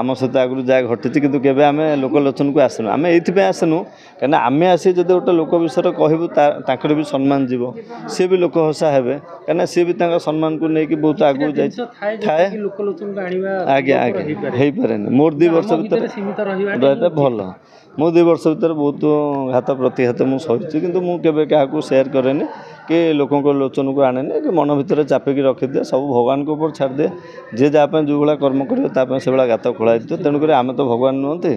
आम सहित आगु जहाँ घटी कि आम लोकलोचन को आसनु आम ये आसनु कहीं आम आसी जब गोटे लोक विषय कहूँ भी सम्मान जीव सी भी लोक हसा हे कहीं सी भी सम्मान को लेकिन बहुत आगू जाए आज्ञा आज्ञा हो पारे मोर 2 वर्ष भर भल मो 2 वर्ष भर बहुत घात प्रतिघात मुझे सही कि मुझे क्या सेयार कैनि कि लोकों लोचन को आने कि मन भितर चापिकी रखिदे सब भगवान को ऊपर छाड़ दे जे जहाँ जो भाया कर्म करें से भाया गात खोल तेणुक आम तो भगवान नुहति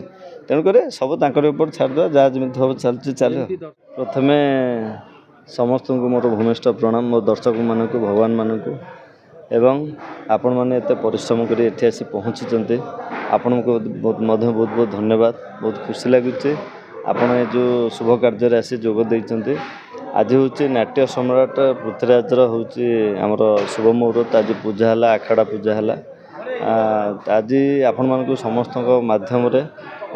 तेणुक सब ऊपर छाड़देवा जहाँ जमी हम चलती चल प्रथम समस्त को मोर भूमिष्ठ प्रणाम मो दर्शक मानक भगवान मानक एवं आपण मैंने एत परिश्रम कर आसी पहुँची आपण को बहुत बहुत धन्यवाद बहुत खुशी लगुच आपण जो शुभ कार्य आसी जोग देते आज हूँ नाट्य सम्राट पृथ्वीराजर हूँ आमर शुभ मुहूर्त आज पूजा है आखड़ा पूजा है आज आपण मानक समस्त माध्यम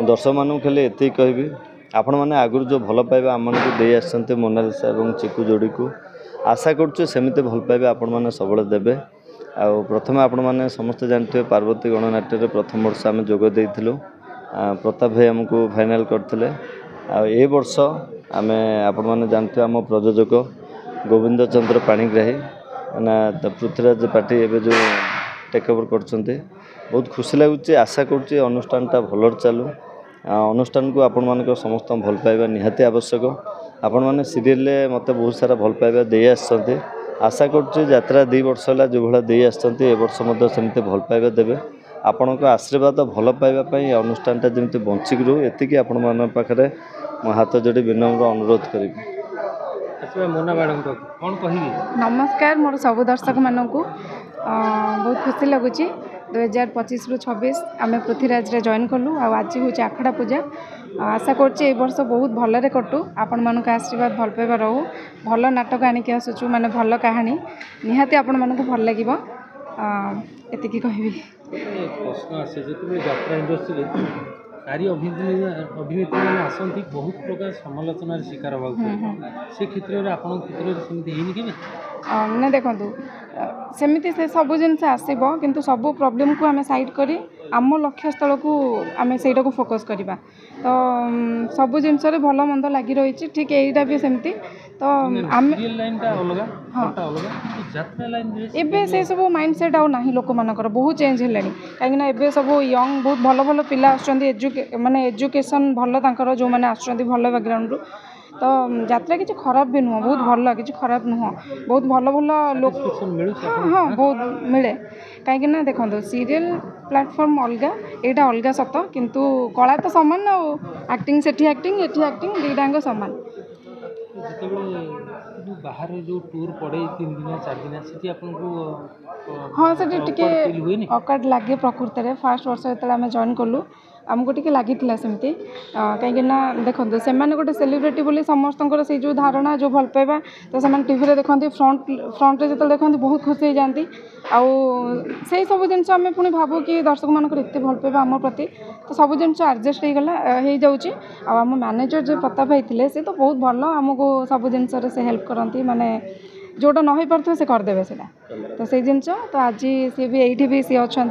दर्शक मानक खाली एत कहबी आपण मैंने आगुरी जो भल पाइबा आम मानक दे आसते मोनालिसा और चिकू जोड़ी को आशा करुचे सेमती भल पाइबा आपण मैंने सब देवे आ प्रथम आपण मैंने समस्ते जानते पार्वती गणनाट्य प्रथम वर्ष आम जोग देइथिलु प्रताप भाई आमको फाइनाल करते ए वर्ष आम आपण मैंने जानते आम प्रयोजक गोविंद चंद्र पाणिग्राही ना पृथ्वीराज पार्टी एवं जो टेक ओवर कर बहुत खुशी लगुच आशा करुच्चे अनुष्ठानटा भल चलू अनुष्ठान को आपण मान समस्त भल पाइबा निहाती आवश्यक आपण मैंने सीरियल मत बहुत सारा भल पाइबा दे आसते आशा करुच्चे यात्रा 2 वर्ष है जो भाया दे आसते वर्ष सेमती भल पाइबा देवे आपण आशीर्वाद भल पाइबापी अनुष्ठानटा जमी बंचिक रू एतिकी आपण मान पाखे मो हाथ जोड़ी विनम्र अनुरोध करी। नमस्कार मोर सब दर्शक मानक बहुत खुशी लगुच 2025 रु 26 आम पृथ्वीराज रे जॉइन कलु आज हूँ आखड़ा पूजा आशा कर वर्ष बहुत भलरे कटू आपण मानक आशीर्वाद भल पाइबा रहू भल नाटक आनिक आसुचु माने भल कहानी निहाती आपण मानक भल लगिबो एतिकी कहबी। प्रश्न आसे यात्रा इंडस्ट्री नारी अभिनेत्री मैंने आसती बहुत प्रकार समालोचनार शिकार होगा से क्षेत्र में आपण क्षेत्र में ना देखु सेमती से सब जिनस आसब किंतु सब प्रॉब्लम को आम साइड करी आम लक्ष्य स्थल को आम से फोकस करवा तो सब जिनस भल मंद लगी रही ठीक यहीटा भी सेमती तो आम एबे से सब माइंड सेट आउ ना लोक मानकर बहुत चेंज है कहीं एबे सब यंग बहुत भल भल पिला माने एजुकेशन भल जो मैंने आसुँच भल बैकग्राउंड तो यात्रा किसी खराब भी नुह बहुत भल किसी खराब नुह बहुत भल भल लोक हाँ बहुत मिले कहीं देखो सीरियल प्लेटफॉर्म अलग यहाँ अलग सत किंतु कला तो सामान आक्टिंग से एक्टिंग एक्टिंग दुईटाक सामान बाहर जो टूर पड़े 3 दिन 4 दिन से हाँ से अकार्ड लगे प्रकृति में फास्ट वर्ष जो आम जॉइन कलु आमको टी लगी सेमती कहीं देखो से गोटे सेलिब्रिटी बोली समस्त से जो धारणा जो भल पाइबा तो से टीवी देखते फ्रंट जो देखते बहुत खुशी हो जाती आई सब जिन आम पुणी भावु कि दर्शक मानक एत भल पाइबा आम प्रति तो सब जिन एडजस्ट हो जाऊँगी आम मैनेजर जो प्रताप भाई थे सी तो बहुत भल आमको सब जिन से हेल्प करती माने जोटा न हो पारे से करदे से तो से जिन तो आज सी भी ये भी सी अच्छा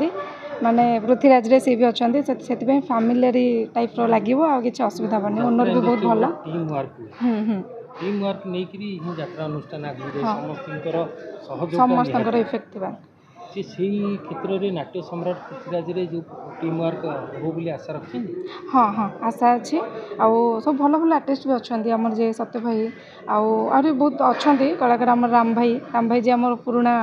माने पृथ्वीराज रे सी भी अच्छा से फैमिली टाइप रो लगे किसी असुविधा हेनी ओनर भी बहुत भल टीम वर्क नहीं करी यात्रा अनुष्ठान समस्त इफेक्ट थी से क्षेत्र में नाट्य सम्राट पृथ्वीराज रे जो टीम वर्क हो बोली आशा रखें हाँ हाँ आशा अच्छी आउ सब भल भल आर्टिस्ट भी अच्छा आमर जे सत्य भाई आहुरी बहुत अच्छा कलाकार आम राम भाई जी आम पुराणा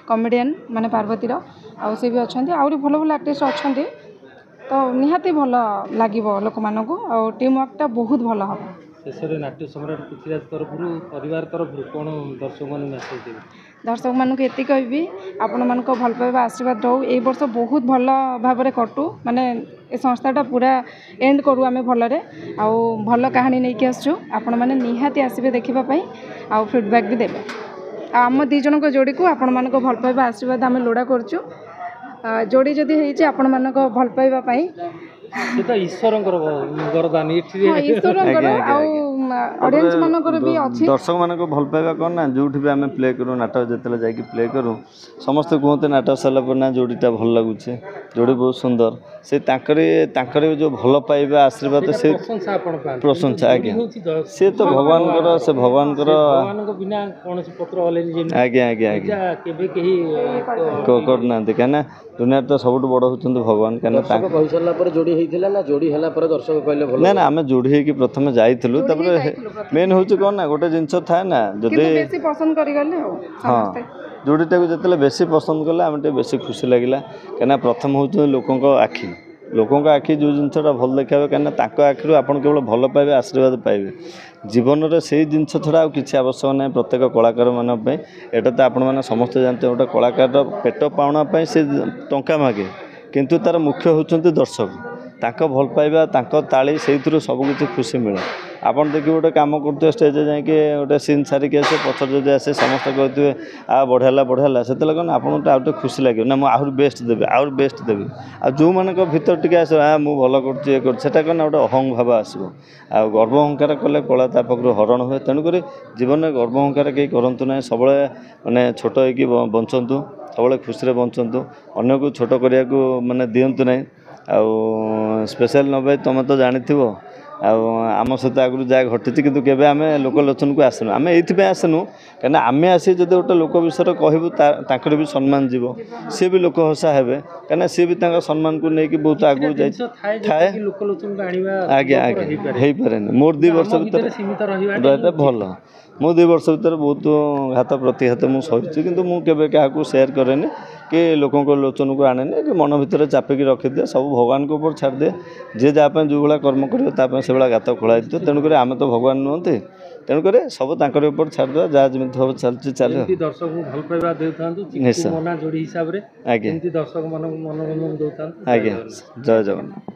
कमेडियन माने पार्वतीर आउ से भी अच्छा आहुरी भल भल आर्टिस्ट अच्छा तो निहाती भल लगे लोक मानक आ टीम वर्कटा बहुत भल हम शेष नाट्य सम्राट पृथ्वीराज तरफ परिवार तरफ कौन दर्शक मान मेसेज देवे दर्शक मानक ये कहबी आपण मानक भल पाइबा आशीर्वाद रहू ए वर्ष बहुत भल भाव में कटू माने ए संस्थाटा पूरा एंड करूँ आम भलरे आउ भल कहानी नहीं कि आसु आपण मैंने निहाती आसबे देखापी आउ फीडबैक भी देवे आम 2 जन जोड़ी को आपण मानक भल पाइबा आशीर्वाद आम लोड़ा करचु जोड़ी जदि होइचे आपण मानक भल पाइबा ईश्वर वरदान ईश्वर ଅଡ଼ିଏନ୍ସ ମାନଙ୍କର ବି ଅଛି। ଦର୍ଶକ ମାନଙ୍କ ଭଲ ପାଇବା କ'ଣ ନା ଯେଉଁଠି ବି ଆମେ ପ୍ଲେ କରୁ ନାଟକ ଯେତେବେଳେ ଯାଇକି ପ୍ଲେ କରୁ ସମସ୍ତେ କୁହନ୍ତି ନାଟକ ସରିଲା ପରେ ନା ଯୋଡ଼ିଟା ଭଲ ଲାଗୁଛି ଯୋଡ଼ି ବହୁତ ସୁନ୍ଦର ସେ ତାଙ୍କର ଯେଉଁ ଭଲ ପାଇବା ଆଶୀର୍ବାଦ ସେ ପ୍ରଶଂସା ଆଜ୍ଞା ସେ ତ ଭଗବାନଙ୍କର ଭଗବାନଙ୍କ ବିନା କୌଣସି ପତ୍ର ହଲେନି ଯେମିତି ଆଜ୍ଞା ଆଜ୍ଞା ଆଜ୍ଞା କେବେ କେହି କରୁନାହାନ୍ତି କାହିଁକିନା ଦୁନିଆରେ ତ ସବୁଠୁ ବଡ଼ ହେଉଛନ୍ତି ଭଗବାନ କାହିଁକିନା ତାଙ୍କ କହିସାରିଲା ପରେ ଯୋଡ଼ି ହେଇଥିଲା ନା ଯୋଡ଼ି ହେଲା ପରେ ଦର୍ଶକ କହିଲେ ଭଲ ନା ନା ଆମେ ଯୋଡ଼ି ହେଇକି ପ୍ରଥମେ ଯାଇଥିଲୁ ତାପରେ ମେନ୍ ହେଉଛି କ'ଣ ନା ଗୋଟେ ଜିନିଷ ଥାଏ ନା ଯଦି ବେଶୀ ପସନ୍ଦ କରିଗଲେ ଆଉ ହଁ ଯୋଡ଼ିଟାକୁ ଯେତେବେଳେ ବେଶୀ ପସନ୍ଦ କଲେ ଆମେ ଟିକେ ବେଶୀ ଖୁସି ଲାଗିଲା କାହିଁକିନା ପ୍ରଥମ ହେଉଛନ୍ତି ଲୋକଙ୍କ ଆଖି ଯେଉଁ ଜିନିଷଟା ଭଲ ଦେଖାବେ କାହିଁକିନା ତାଙ୍କ ଆଖିରୁ ଆପଣ କେବଳ ଭଲ ପାଇବେ ଆଶୀର୍ବାଦ ପାଇବେ ଜୀବନରେ ସେଇ ଜିନିଷ ଛଡ଼ା ଆଉ କିଛି ଆବଶ୍ୟକ ନାହିଁ ପ୍ରତ୍ୟେକ କଳାକାରମାନଙ୍କ ପାଇଁ ଏଇଟା ତ ଆପଣମାନେ ସମସ୍ତେ ଜାଣିଥିବେ ଗୋଟେ କଳାକାରର ପେଟ ପାଉଣା ପାଇଁ ସେ ଟଙ୍କା ମାଗେ କିନ୍ତୁ ତା'ର ମୁଖ୍ୟ ହେଉଛନ୍ତି ଦର୍ଶକ ତାଙ୍କ ଭଲ ପାଇବା ତାଙ୍କ ତାଳି ସେଇଥିରୁ ସବୁକିଛି ଖୁସି ମିଳେ ଆପଣ ଦେଖିବେ ଗୋଟେ କାମ କରୁଥିବେ ଷ୍ଟେଜ୍ରେ ଯାଇକି ଗୋଟେ ସିନ୍ ସାରିକି ଆସିବେ ପଛରେ ଯଦି ଆସେ ସମସ୍ତେ କହିଥିବେ ବଢ଼ିଆ ହେଲା ସେତେବେଳେ କ'ଣ ଆପଣଙ୍କୁ ଆଉ ଟିକେ ଖୁସି ଲାଗିବ ନା ମୁଁ ଆହୁରି ବେଷ୍ଟ ଦେବି ଆଉ ଯେଉଁମାନଙ୍କ ଭିତରେ ଟିକେ ଆସିବ ମୁଁ ଭଲ କରୁଛି ଇଏ କରୁଛି ସେଟା କ'ଣ ନା ଗୋଟେ ଅହଂ ଭାବ ଆସିବ ଆଉ ଗର୍ବ ଅହଙ୍କାର କଲେ କଳା ତା ପାଖରୁ ହରଣ ହୁଏ ତେଣୁକରି ଜୀବନରେ ଗର୍ବ ଅହଙ୍କାର କେହି କରନ୍ତୁ ନାହିଁ ସବୁବେଳେ ମାନେ ଛୋଟ ହେଇକି ବଞ୍ଚନ୍ତୁ ସବୁବେଳେ ଖୁସିରେ ବଞ୍ଚନ୍ତୁ ଅନ୍ୟକୁ ଛୋଟ କରିବାକୁ ମାନେ ଦିଅନ୍ତୁ ନାହିଁ ଆଉ ସ୍ପେଶାଲ ନ ଭାଇ ତୁମେ ତ ଜାଣିଥିବ ଆଉ ଆମ ସହିତ ଆଗରୁ ଯାହା ଘଟିଛି କିନ୍ତୁ କେବେ ଆମେ ଲୋକଲୋଚନକୁ ଆସିନୁ ଆମେ ଏଇଥିପାଇଁ ଆସିନୁ କାହିଁକିନା ଆମେ ଆସି ଯଦି ଗୋଟେ ଲୋକ ବିଷୟରେ କହିବୁ ତାଙ୍କର ବି ସମ୍ମାନ ଯିବ ସିଏ ବି ଲୋକ ହସା ହେବେ କାହିଁକିନା ସିଏ ବି ତାଙ୍କ ସମ୍ମାନକୁ ନେଇକି ବହୁତ ଆଗକୁ ଯାଇଛି ଥାଏ ଆଜ୍ଞା ହେଇପାରେନି ମୋର 2 ବର୍ଷ ଭିତରେ ରହିବା ଭଲ ମୁଁ 2 ବର୍ଷ ଭିତରେ ବହୁତ ଘାତ ପ୍ରତିଘାତ ମୁଁ ସହିଛି କିନ୍ତୁ ମୁଁ କେବେ କାହାକୁ ସେୟାର କରେନି କି ଲୋକଙ୍କ ଲୋଚନକୁ ଆଣେନି କି ମନ ଭିତରେ ଚାପିକି ରଖିଦିଏ ସବୁ ଭଗବାନଙ୍କ ଉପରେ ଛାଡ଼ିଦିଏ ଯିଏ ଯାହା ପାଇଁ ଯେଉଁ ଭଳିଆ କର୍ମ କରିବ ତା ପାଇଁ ସେଭଳିଆ ଗାତ ଖୋଳା ହେଇଥିବ ତେଣୁକରି ଆମେ ତ ଭଗବାନ ନୁହନ୍ତି ତେଣୁକରି ସବୁ ତାଙ୍କର ଉପରେ ଛାଡ଼ିଦେବା ଯାହା ଯେମିତି ହେବ ଚାଲିଛି ଚାଲେ ଦର୍ଶକଙ୍କୁ ଭଲ ପାଇବା ଦେଉଥାନ୍ତୁ ନିଶ୍ଚୟ ଯୋଡ଼ି ହିସାବରେ ଆଜ୍ଞା ଦର୍ଶକ ମାନଙ୍କୁ ମନୋରଞ୍ଜନ ଦେଉଥାନ୍ତୁ ଆଜ୍ଞା ଜୟ ଜଗନ୍ନାଥ।